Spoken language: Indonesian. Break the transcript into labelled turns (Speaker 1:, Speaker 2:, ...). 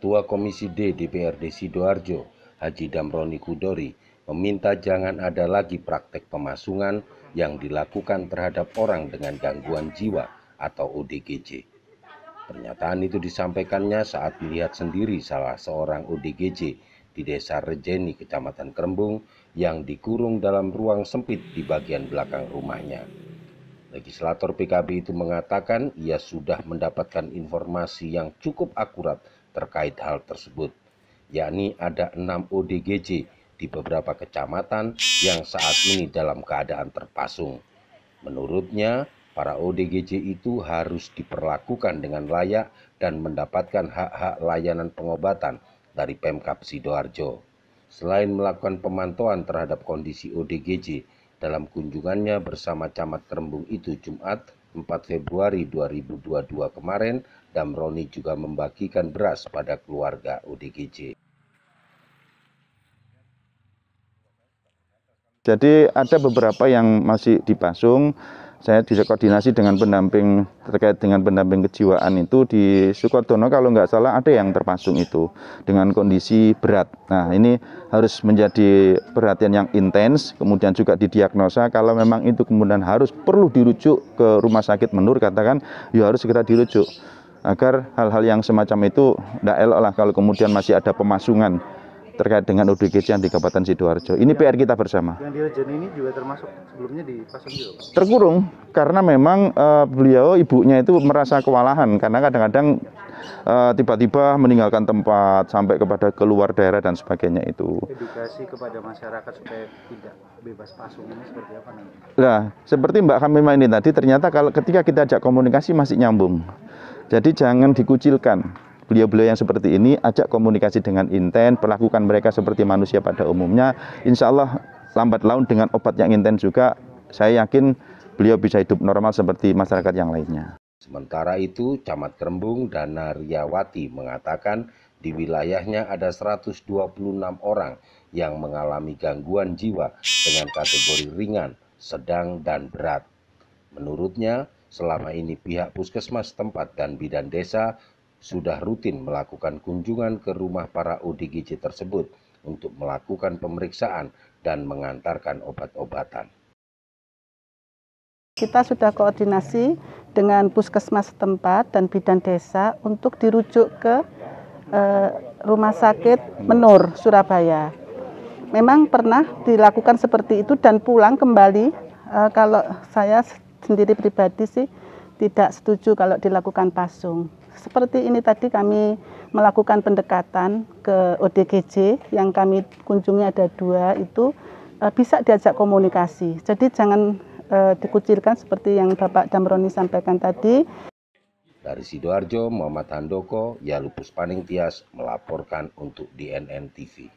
Speaker 1: Ketua Komisi D DPRD Sidoarjo, Haji Damroni Kudori, meminta jangan ada lagi praktek pemasungan yang dilakukan terhadap orang dengan gangguan jiwa atau ODGJ. Pernyataan itu disampaikannya saat melihat sendiri salah seorang ODGJ di Desa Rejeni, Kecamatan Krembung, yang dikurung dalam ruang sempit di bagian belakang rumahnya. Legislator PKB itu mengatakan ia sudah mendapatkan informasi yang cukup akurat terkait hal tersebut, yakni ada 6 ODGJ di beberapa kecamatan yang saat ini dalam keadaan terpasung. Menurutnya, para ODGJ itu harus diperlakukan dengan layak dan mendapatkan hak-hak layanan pengobatan dari Pemkab Sidoarjo. Selain melakukan pemantauan terhadap kondisi ODGJ, dalam kunjungannya bersama Camat Krembung itu Jumat 4 Februari 2022 kemarin, Damroni juga membagikan beras pada keluarga ODGJ.
Speaker 2: Jadi ada beberapa yang masih dipasung. Saya koordinasi dengan pendamping terkait dengan pendamping kejiwaan itu di Sukodono, kalau nggak salah ada yang terpasung itu dengan kondisi berat. Nah, ini harus menjadi perhatian yang intens, kemudian juga didiagnosa. Kalau memang itu kemudian perlu dirujuk ke rumah sakit menur, katakan ya harus segera dirujuk agar hal-hal yang semacam itu tidak elok lah kalau kemudian masih ada pemasungan terkait dengan ODGJ yang di Kabupaten Sidoarjo. Ini PR kita bersama.
Speaker 3: Yang di Rejeni ini juga termasuk sebelumnya dipasang juga, Pak?
Speaker 2: Terkurung karena memang beliau ibunya itu merasa kewalahan karena kadang-kadang tiba-tiba meninggalkan tempat sampai kepada keluar daerah dan sebagainya itu.
Speaker 3: Edukasi kepada masyarakat supaya tidak bebas pasung ini seperti apa nanti?
Speaker 2: Nah, seperti Mbak Kamima ini tadi, ternyata kalau ketika kita ajak komunikasi masih nyambung. Jadi jangan dikucilkan. Beliau-beliau yang seperti ini, ajak komunikasi dengan intens, perlakukan mereka seperti manusia pada umumnya. Insya Allah lambat laun dengan obat yang intens juga, saya yakin beliau bisa hidup normal seperti masyarakat yang lainnya.
Speaker 1: Sementara itu, Camat Krembung Dana Riyawati mengatakan di wilayahnya ada 126 orang yang mengalami gangguan jiwa dengan kategori ringan, sedang, dan berat. Menurutnya, selama ini pihak puskesmas tempat dan bidan desa sudah rutin melakukan kunjungan ke rumah para ODGJ tersebut untuk melakukan pemeriksaan dan mengantarkan obat-obatan.
Speaker 4: Kita sudah koordinasi dengan puskesmas setempat dan bidan desa untuk dirujuk ke Rumah Sakit Menur, Surabaya. Memang pernah dilakukan seperti itu dan pulang kembali. Kalau saya sendiri pribadi sih tidak setuju kalau dilakukan pasung. Seperti ini tadi kami melakukan pendekatan ke ODGJ yang kami kunjungi ada 2 itu bisa diajak komunikasi. Jadi jangan dikucilkan seperti yang Bapak Damroni sampaikan tadi.
Speaker 1: Dari Sidoarjo, Muhammad Handoko, Yalupus Paningtias melaporkan untuk DNN TV.